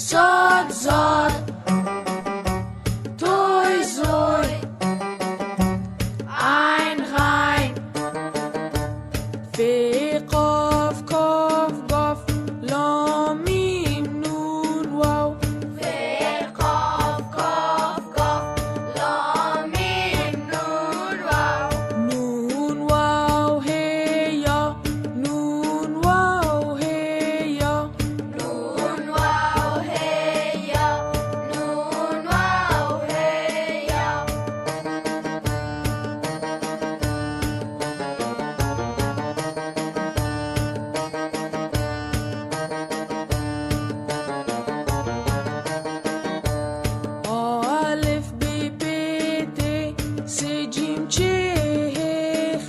صاد زاد توي زوي عين غين في قاف كاف قاف لام ميم نون واو في قاف قاف قاف لام ميم نون واو نون واو هيا نون واو هيا نون واو هيا نون واو هيا ألف ب ب ت س جيم ج ه خ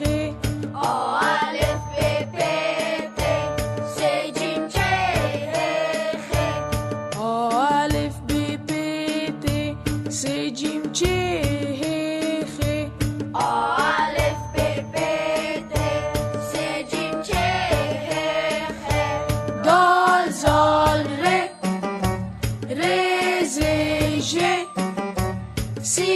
ألف ب ب ت س جيم ج ه خ ألف ب ب ت س جيم ج ه خ ألف ب ب ت س جيم ج ه خ دال زال ر ر ز ژ سی